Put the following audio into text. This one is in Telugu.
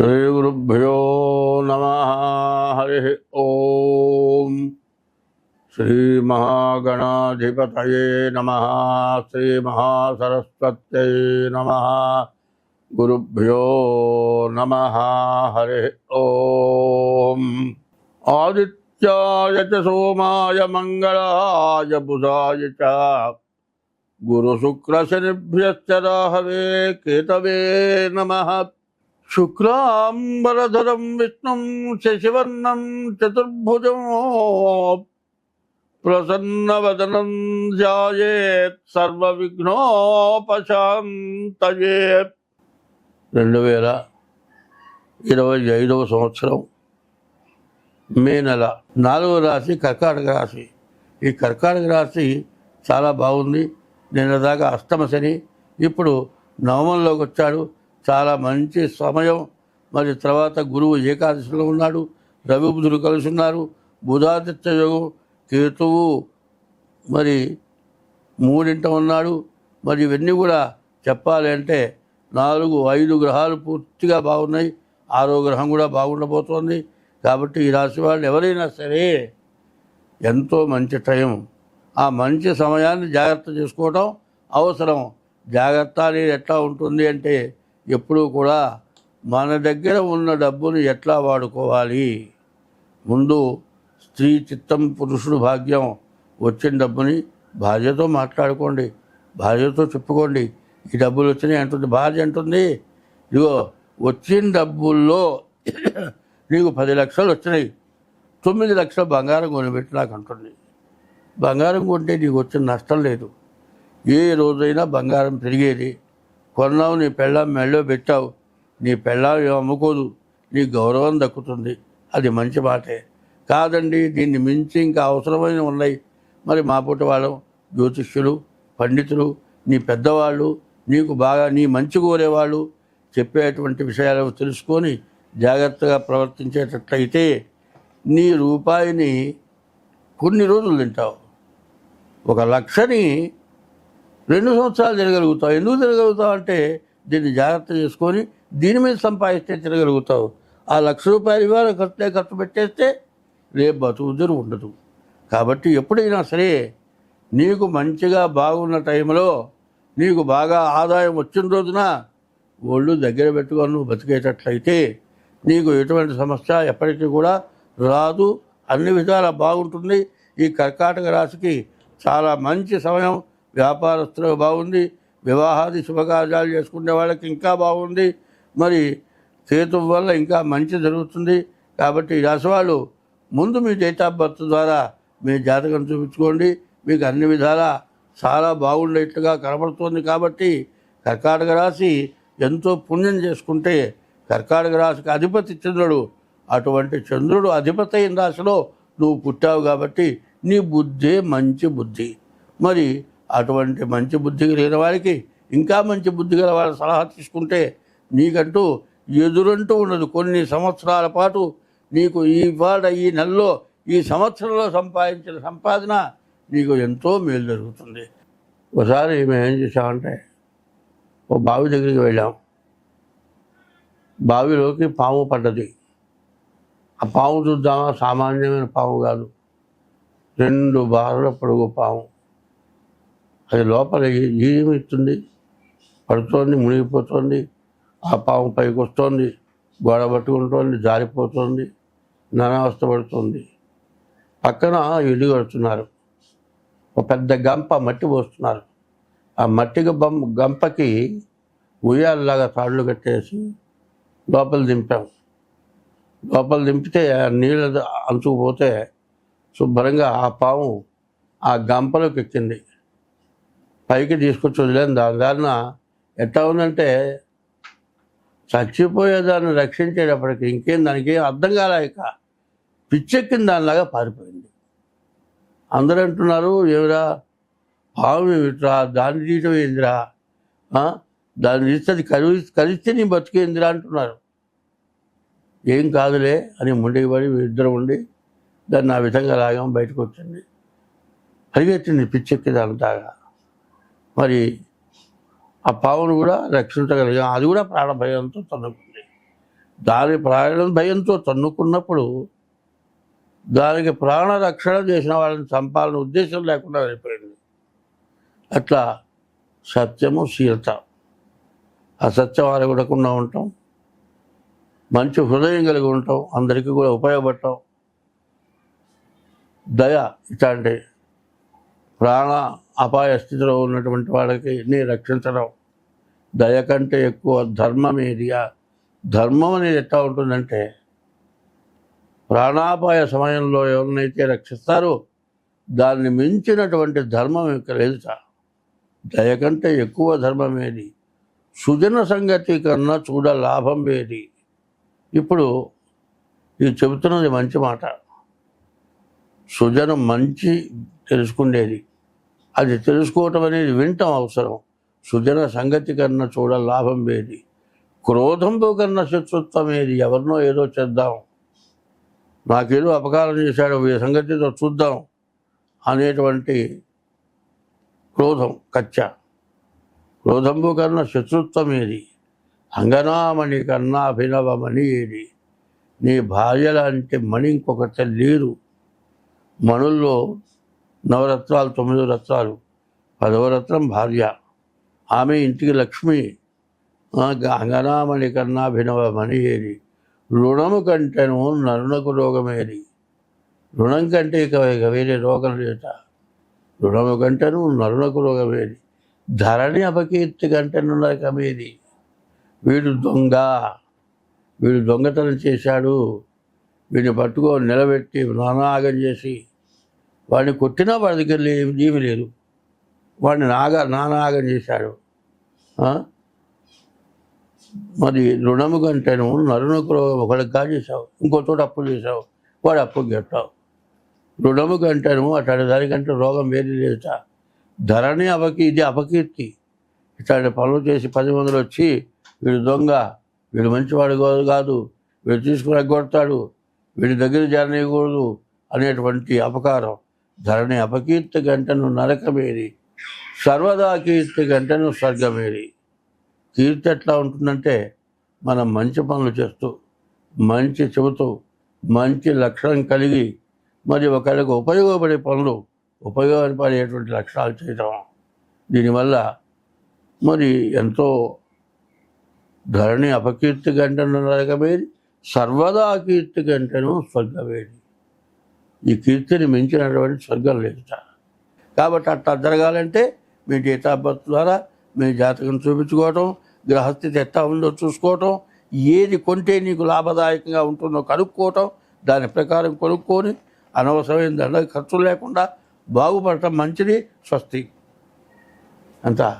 श्रीगुरुभ्यो नमः। हरिः ओम। श्रीमहागणाधिपतये नमः। श्रीमहासरस्वत्यै नमः। गुरुभ्यो नमः। हरिः ओम। आदित्याय च सोमाय मंगलाय बुधाय च गुरुशुक्रशनिभ्यश्च राहवे केतवे नमः। शुक्लांबरधरं विष्णुं शशिवर्णं चतुर्भुजं प्रसन्नवदनं ध्यायेत् सर्वविघ्नोपशान्तये। 2025 సంవత్సరం మే నెల 4వ రాశి కర్కాటక రాశి. ఈ కర్కాటక రాశి చాలా బాగుంది. నిన్న దాకా అష్టమ శని, ఇప్పుడు నవమంలోకి వచ్చాడు. చాలా మంచి సమయం. మరి తర్వాత గురువు ఏకాదశిలో ఉన్నాడు. రవి బుధుడు కలిసి ఉన్నారు. బుధాదిత్య యోగం. కేతువు మరి 3వ ఉన్నాడు. మరి ఇవన్నీ కూడా చెప్పాలి అంటే 4-5 గ్రహాలు పూర్తిగా బాగున్నాయి. 6వ గ్రహం కూడా బాగుండబోతోంది. కాబట్టి ఈ రాశి వాళ్ళు ఎవరైనా సరే ఎంతో మంచి టైం. ఆ మంచి సమయాన్ని జాగ్రత్త చేసుకోవటం అవసరం. జాగ్రత్త అనేది ఎట్లా ఉంటుంది అంటే, ఎప్పుడూ కూడా మన దగ్గర ఉన్న డబ్బును ఎట్లా వాడుకోవాలి. ముందు స్త్రీ చిత్తం పురుషుడు భాగ్యం. వచ్చిన డబ్బుని భార్యతో మాట్లాడుకోండి, భార్యతో చెప్పుకోండి. ఈ డబ్బులు వచ్చినాయి అంటుంది భార్య. అంటుంది, ఇదిగో వచ్చిన డబ్బుల్లో నీకు 10 లక్షలు వచ్చినాయి, 9 లక్షలు బంగారం కొనిపెట్టి నాకు అంటుంది. బంగారం కొంటే నీకు వచ్చిన నష్టం లేదు. ఏ రోజైనా బంగారం పెరిగేది. కొన్నావు, నీ పెళ్ళాం మెళ్ళో పెట్టావు, నీ పెళ్ళాం అమ్ముకోదు, నీ గౌరవం దక్కుతుంది. అది మంచి మాటే. కాదండి, దీన్ని మించి ఇంకా అవసరమైన ఉన్నాయి. మరి మా పూట వాళ్ళం, జ్యోతిష్యులు, పండితులు, నీ పెద్దవాళ్ళు, నీకు బాగా నీ మంచి కోరేవాళ్ళు చెప్పేటువంటి విషయాలు తెలుసుకొని జాగ్రత్తగా ప్రవర్తించేటట్లయితే నీ రూపాయిని కొన్ని రోజులు తింటావు. 1 లక్షని 2 సంవత్సరాలు తిరగలుగుతావు. ఎందుకు తిరగలుగుతావు అంటే, దీన్ని జాగ్రత్త చేసుకొని దీని మీద సంపాదిస్తే తిరగలుగుతావు. ఆ ₹1,00,000 ఇవాళ ఖర్చు పెట్టేస్తే రేపు బతుకుదురు ఉండదు. కాబట్టి ఎప్పుడైనా సరే నీకు మంచిగా బాగున్న టైంలో, నీకు బాగా ఆదాయం వచ్చిన రోజున ఒళ్ళు దగ్గర పెట్టుకొని నువ్వు బతికేటట్లయితే నీకు ఎటువంటి సమస్య ఎప్పటికీ కూడా రాదు. అన్ని విధాలా బాగుంటుంది. ఈ కర్కాటక రాశికి చాలా మంచి సమయం. వ్యాపారస్తులకు బాగుంది. వివాహాది శుభకార్యాలు చేసుకునే వాళ్ళకి ఇంకా బాగుంది. మరి కేతువు వల్ల ఇంకా మంచి జరుగుతుంది. కాబట్టి ఈ రాశి వాళ్ళు ముందు మీ డేట్ ఆఫ్ బర్త్ ద్వారా మీ జాతకం చూపించుకోండి. మీకు అన్ని విధాలా చాలా బాగుండేట్లుగా కనబడుతుంది. కాబట్టి కర్కాటక రాశి ఎంతో పుణ్యం చేసుకుంటే, కర్కాటక రాశికి అధిపతి చంద్రుడు. అటువంటి చంద్రుడు అధిపతి అయిన రాశిలో నువ్వు పుట్టావు. కాబట్టి నీ బుద్ధే మంచి బుద్ధి. మరి అటువంటి మంచి బుద్ధి కలిగిన వారికి ఇంకా మంచి బుద్ధి గల వాళ్ళ సలహా తీసుకుంటే నీకంటూ ఎదురంటూ ఉండదు. కొన్ని సంవత్సరాల పాటు నీకు ఈ నెలలో, ఈ సంవత్సరంలో సంపాదించిన సంపాదన నీకు ఎంతో మేలు జరుగుతుంది. ఒకసారి మేము ఏం చేసామంటే, ఓ బావి దగ్గరికి వెళ్ళాం. బావిలోకి పాము పడ్డది. ఆ పాము చూద్దామా, సామాన్యమైన పాము కాదు, 2 బారుల పొడుగు పాము. అది లోపల ఈమిస్తుంది, పడుతోంది, మునిగిపోతుంది. ఆ పాము పైకి వస్తుంది, గోడ పట్టుకుంటోంది, జారిపోతుంది, నానావస్థ పడుతుంది. పక్కన ఇల్లు కడుతున్నారు. ఒక పెద్ద గంప మట్టి పోస్తున్నారు. ఆ మట్టి గంపకి ఉయ్యాలలాగా తాళ్ళు కట్టేసి లోపల దింపాం. లోపల దింపితే ఆ నీళ్ళ అంచుకుపోతే శుభ్రంగా ఆ పాము ఆ గంపలోకి ఎక్కింది. పైకి తీసుకొచ్చి వదిలేను. దాని ఎట్లా ఉందంటే, చచ్చిపోయేదాన్ని రక్షించేటప్పటికి ఇంకేం దానికి అర్థం కాలేక పిచ్చెక్కిన దానిలాగా పారిపోయింది. అందరూ అంటున్నారు, ఏమిరా పాము ఏమిట్రా, దాన్ని తీయటం ఏందిరా, దాన్ని తీస్తే అది కలిస్తే నీ బతికేందిరా అంటున్నారు. ఏం కాదులే అని ముందుకు పడి ఇద్దరు ఉండి దాన్ని ఆ విధంగా లాగాం. బయటకు వచ్చింది, పరిగెత్తింది పిచ్చెక్కి దానిలాగా. మరి ఆ పావును కూడా రక్షించగలిగాం. అది కూడా ప్రాణభయంతో తన్నుకుంది. దాని ప్రాణం భయంతో తన్నుకున్నప్పుడు దానికి ప్రాణరక్షణ చేసిన వాళ్ళని చంపాలని ఉద్దేశం లేకుండా వెళ్ళిపోయింది. అట్లా సత్యము శీలత, అసత్యం అరగడకుండా ఉంటాం, మంచి హృదయం కలిగి ఉంటాం, అందరికీ కూడా ఉపయోగపడటం, దయ, ఇట్లాంటి ప్రాణ అపాయ స్థితిలో ఉన్నటువంటి వాళ్ళకి రక్షించడం, దయ కంటే ఎక్కువ ధర్మం ఏది? ధర్మం అనేది ఎట్లా ఉంటుందంటే, ప్రాణాపాయ సమయంలో ఎవరినైతే రక్షిస్తారో దాన్ని మించినటువంటి ధర్మం ఇక్కడ లేదుట. దయ కంటే ఎక్కువ ధర్మం ఏది? సుజన సంగతి కన్నా చూడ లాభం ఏది? ఇప్పుడు ఇది చెబుతున్నది మంచి మాట. సుజనం మంచి తెలుసుకునేది, అది తెలుసుకోవటం అనేది వినటం అవసరం. సుజన సంగతి కన్నా చూడ లాభం ఏది? క్రోధంతో కన్నా శత్రుత్వం ఏది? ఎవరినో ఏదో చేద్దాం, నాకేదో అపకారం చేశాడు, ఈ సంగతితో చూద్దాం అనేటువంటి క్రోధం కచ్చ. క్రోధంబు కన్నా శత్రుత్వం ఏది? అంగనామణి కన్నా అభినవమణి ఏది? నీ భార్య లాంటి మణి ఇంకొకటి లేరు. మణుల్లో నవరత్నాలు 9 రత్నాలు, 10వ రత్నం భార్య, ఆమె ఇంటికి లక్ష్మి. అంగనామణి కన్నా అభినవమణి ఏది? రుణము కంటేను నరునకు రోగమేది? రుణం కంటే ఇక వేరే రోగం లేట. రుణము కంటేను నరునకు రోగమేది? ధరణి అపకీర్తి కంటేను నరకమేది? వీడు దొంగ, వీడు దొంగతనం చేశాడు, వీడిని పట్టుకొని నిలబెట్టి నానాగం చేసి వాడిని కొట్టినా వాడి దగ్గర ఏమీ లేదు, వాడిని నానాగం చేశాడు. మరి రుణము కంటేను నరునకు రోగం. ఒకడికి కాజేశావు, ఇంకో చోట అప్పు చేశావు, వాడు అప్పు కట్టావు. రుణము కంటేను అట్లాంటి దానికంటే రోగం వేరే లేట. ధరణి ఇది అపకీర్తి. ఇట్లాంటి పనులు చేసి 10 మందిలో వచ్చి వీడు దొంగ, వీడు మంచివాడు కాదు, వీడు తీసుకుని ఎగ్గొడతాడు, వీడి దగ్గర జరనీయకూడదు అనేటువంటి అపకారం. ధరణి అపకీర్తి గంటను నరకమేది? సర్వదా కీర్తి గంటను స్వర్గమేది? కీర్తి ఎట్లా ఉంటుందంటే, మనం మంచి పనులు చేస్తూ, మంచి చెబుతూ, మంచి లక్షణం కలిగి, మరి ఒకరికి ఉపయోగపడే పనులు, ఉపయోగపడేటువంటి లక్షణాలు చేయటం. దీనివల్ల మరి ఎంతో ధరణి అపకీర్తి గంటను నరకమేది, సర్వదా కీర్తి గంటను స్వర్గమేది? ఈ కీర్తిని మించినటువంటి స్వర్గం లేదుట. కాబట్టి అట్లా జరగాలంటే మీ డేట్ ఆఫ్ బర్త్ ద్వారా మీ జాతకం చూపించుకోవటం, గ్రహస్థితి ఎట్లా ఉందో చూసుకోవటం, ఏది కొంటే నీకు లాభదాయకంగా ఉంటుందో కనుక్కోవటం, దాని ప్రకారం కొనుక్కొని అనవసరమైన దండ ఖర్చు లేకుండా బాగుపడటం మంచిది. స్వస్తి. అంతా